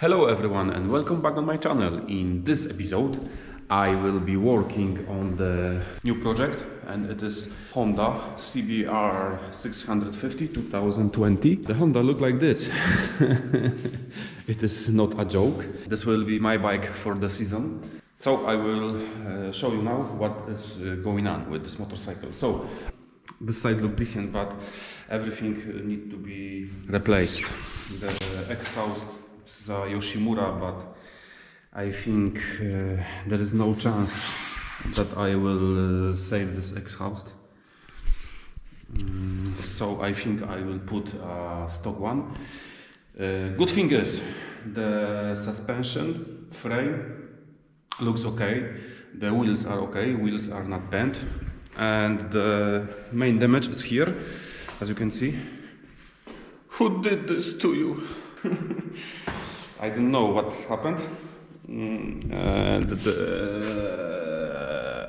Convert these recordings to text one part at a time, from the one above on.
Hello everyone and welcome back on my channel. In this episode I will be working on the new project and it is Honda CBR 650 2020. The Honda look like this. It is not a joke. This will be my bike for the season. So I will show you now what is going on with this motorcycle. So this side look decent, but everything need to be replaced. The exhaust is a Yoshimura, but I think there is no chance that I will save this exhaust. So I think I will put a stock one. Good thing is the suspension frame looks okay. The wheels are okay. Wheels are not bent, and the main damage is here, as you can see. Who did this to you? I don't know what happened. The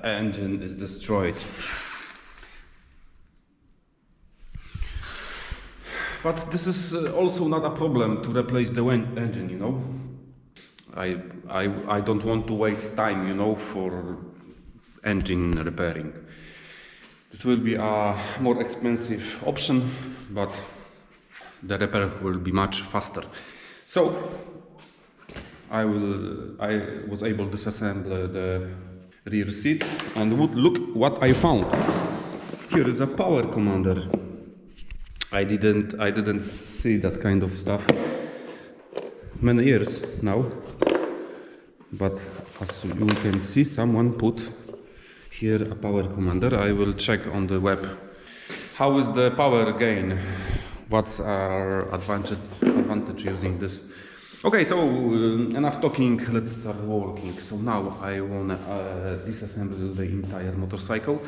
engine is destroyed. But this is also not a problem to replace the engine, you know. I don't want to waste time, you know, for engine repairing. This will be a more expensive option, but the repair will be much faster. So I was able to disassemble the rear seat, and look what I found. Here is a power commander. I didn't see that kind of stuff many years now, but as you can see, someone put here a power commander. I will check on the web how is the power gain, what's our advantage using this. Okay, so enough talking, let's start working. So now I wanna disassemble the entire motorcycle.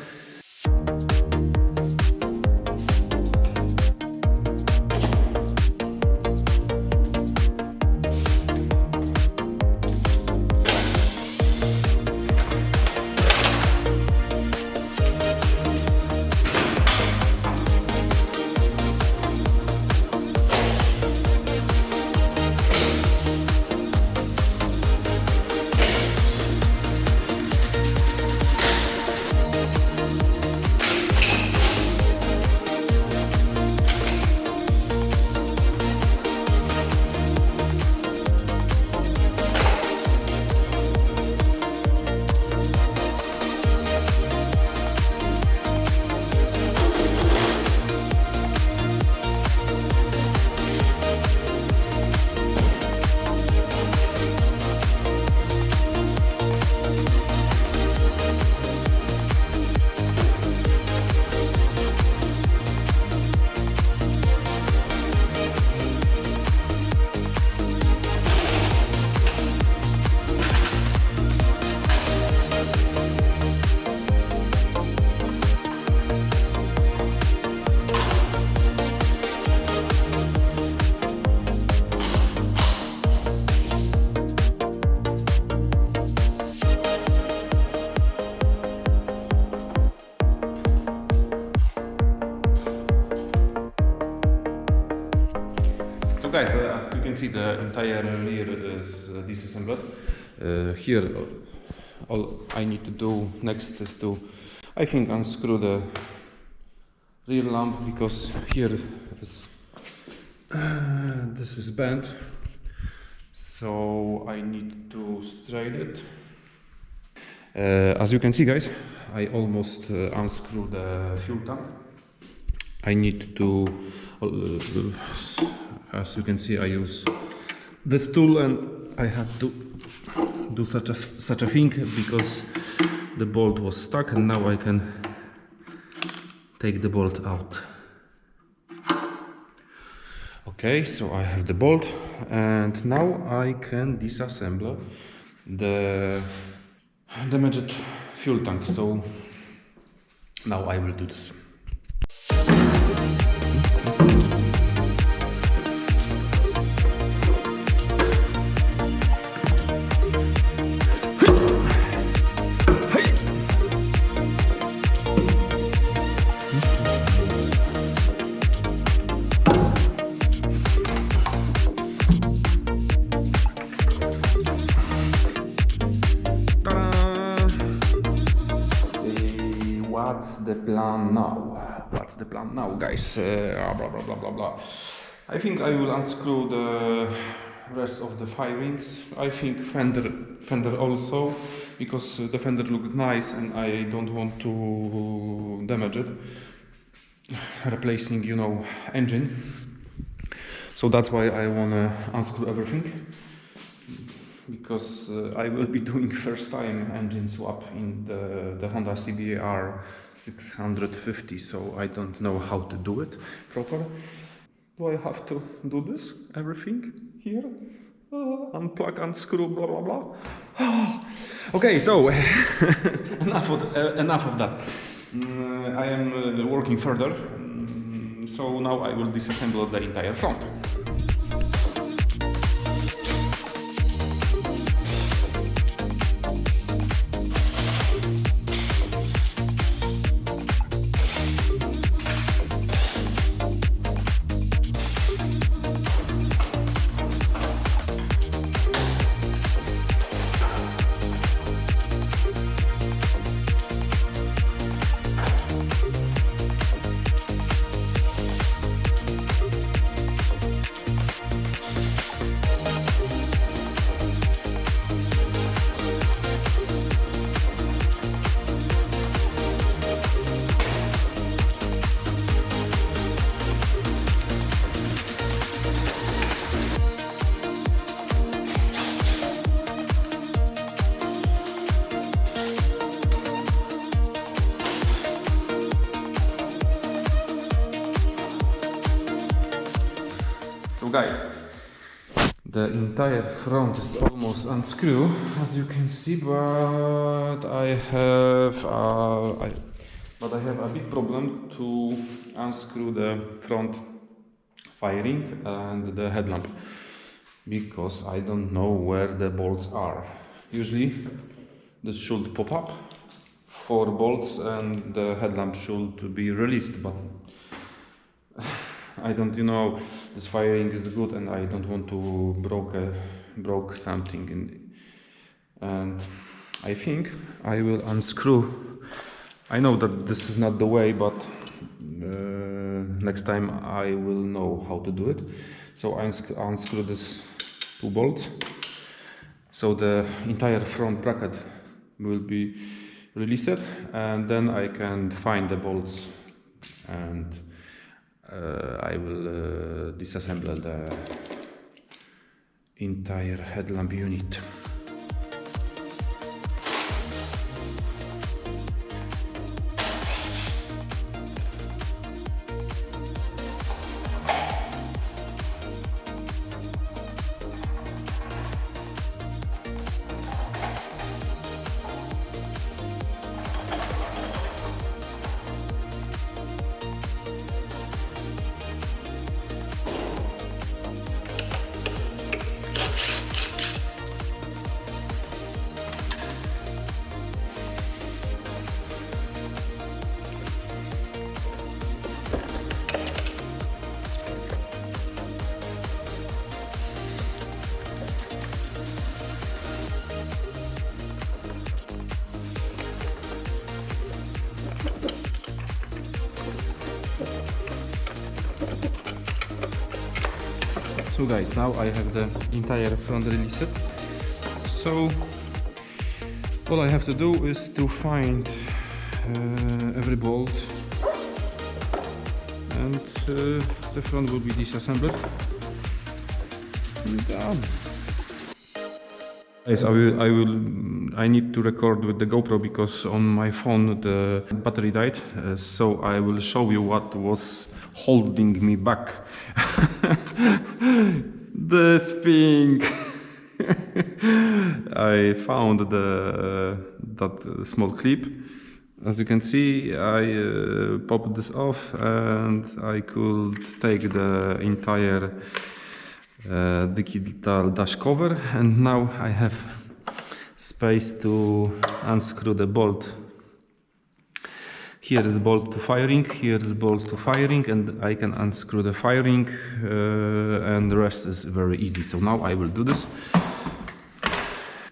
So guys, as you can see, the entire rear is disassembled. Here, all I need to do next is to, I think, unscrew the rear lamp, because here is, this is bent. So I need to straighten it. As you can see, guys, I almost unscrew the fuel tank. I need to, as you can see, I use this tool, and I had to do such a thing because the bolt was stuck, and now I can take the bolt out. Okay, so I have the bolt, and now I can disassemble the damaged fuel tank. So now I will do this. what's the plan now? What's the plan now, guys? Blah blah blah blah blah. I think I will unscrew the rest of the firings. I think fender also, because the fender looked nice and I don't want to damage it. Replacing, you know, engine. So that's why I wanna unscrew everything, because I will be doing first time engine swap in the Honda CBR 650, so I don't know how to do it proper. Do I have to do this, everything here? Unplug, unscrew, blah blah blah. Okay, so enough of that. I am working further, so now I will disassemble the entire front. So guys, the entire front is almost unscrewed, as you can see, but I have a big problem to unscrew the front firing and the headlamp, because I don't know where the bolts are. Usually this should pop up, 4 bolts, and the headlamp should be released, but I don't, you know, this firing is good and I don't want to broke something and I think I will unscrew. I know that this is not the way, but next time I will know how to do it. So I unscrew this 2 bolts, so the entire front bracket will be released, and then I can find the bolts and I will disassemble the entire headlamp unit. So guys, now I have the entire front released. So all I have to do is to find every bolt, and the front will be disassembled. Done. Guys, I need to record with the GoPro because on my phone the battery died. So I will show you what was holding me back. This thing. I found that small clip. As you can see, I popped this off and I could take the entire digital dash cover, and now I have space to unscrew the bolt. Here is bolt to firing, here is bolt to firing, and I can unscrew the firing, and the rest is very easy. So now I will do this.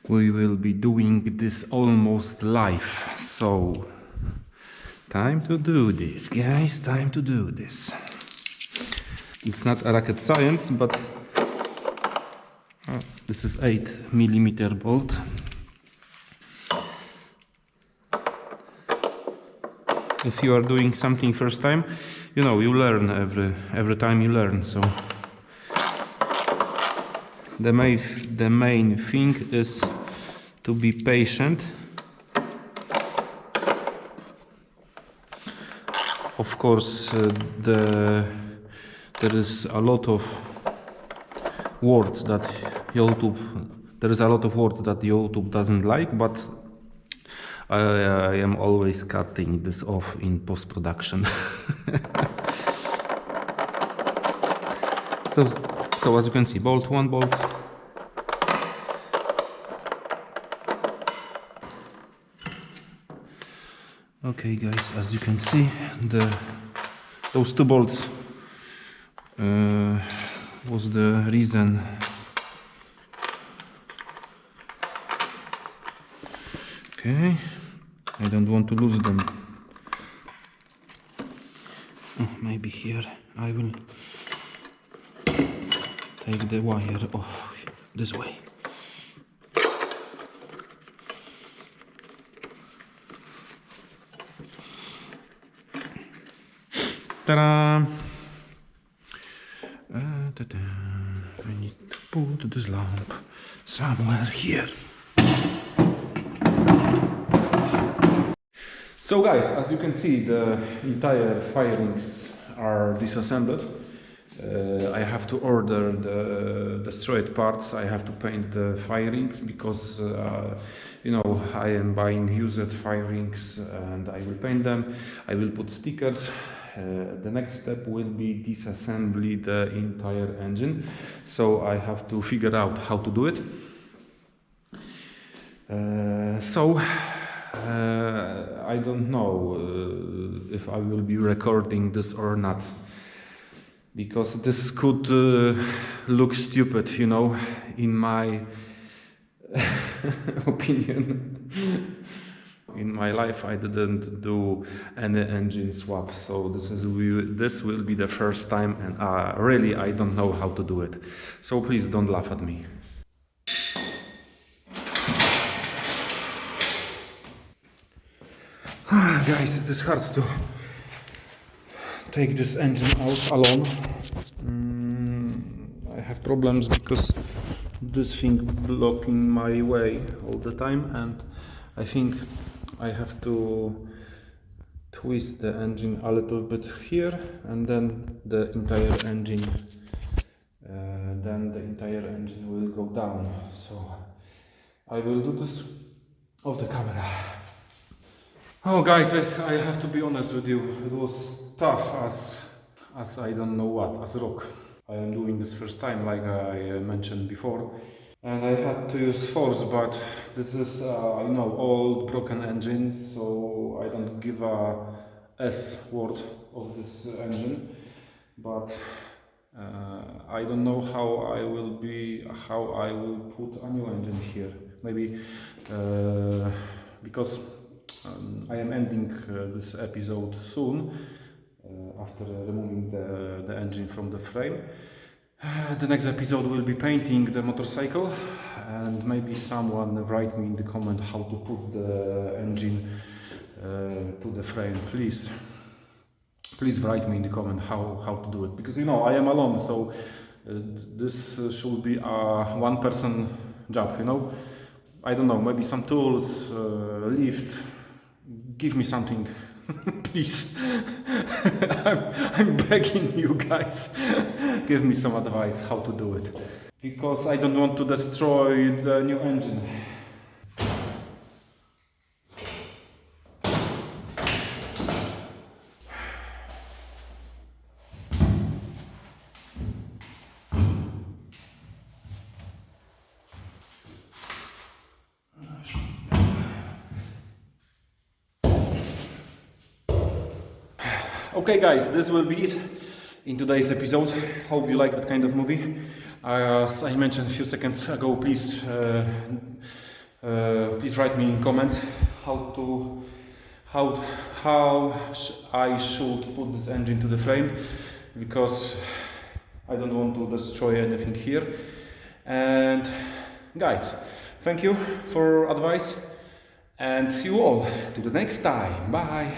We will be doing this almost live. So Time to do this, guys, time to do this. It's not a rocket science, but this is 8mm bolt. If you are doing something first time, you know, you learn every time you learn. So the main thing is to be patient. Of course, there is a lot of words that YouTube doesn't like, but I am always cutting this off in post-production. So as you can see, bolt 1 bolt. Okay guys, as you can see, those 2 bolts was the reason okay, I don't want to lose them. Maybe here I will take the wire off this way. Ta-da! I need to put this lamp somewhere here. So guys, as you can see, the entire firings are disassembled. I have to order the straight parts. I have to paint the firings because you know, I am buying used firings and I will paint them. I will put stickers. The next step will be disassembly the entire engine. So I have to figure out how to do it. I don't know if I will be recording this or not, because this could look stupid, you know, in my opinion. In my life I didn't do any engine swap, so this will be the first time, and really I don't know how to do it. So please don't laugh at me. Guys, it is hard to take this engine out alone. I have problems because this thing blocking my way all the time, and I think I have to twist the engine a little bit here, and then the entire engine will go down. So I will do this off the camera. Oh guys, I have to be honest with you, it was tough as I don't know what, as rock. I am doing this first time, like I mentioned before, and I had to use force, but this is you know, old broken engine, so I don't give a S word of this engine, but I don't know how I will put a new engine here. Maybe because I am ending this episode soon, after removing the engine from the frame. The next episode will be painting the motorcycle, and maybe someone write me in the comment how to put the engine to the frame. Please write me in the comment how to do it, because you know, I am alone, so this should be a one-person job, you know. I don't know, maybe some tools, lift. Give me something, please. I'm begging you guys. Give me some advice how to do it, because I don't want to destroy the new engine. Okay guys, this will be it in today's episode. Hope you like that kind of movie. As I mentioned a few seconds ago, please write me in comments how I should put this engine to the frame, because I don't want to destroy anything here. And guys, thank you for advice, and see you all to the next time. Bye.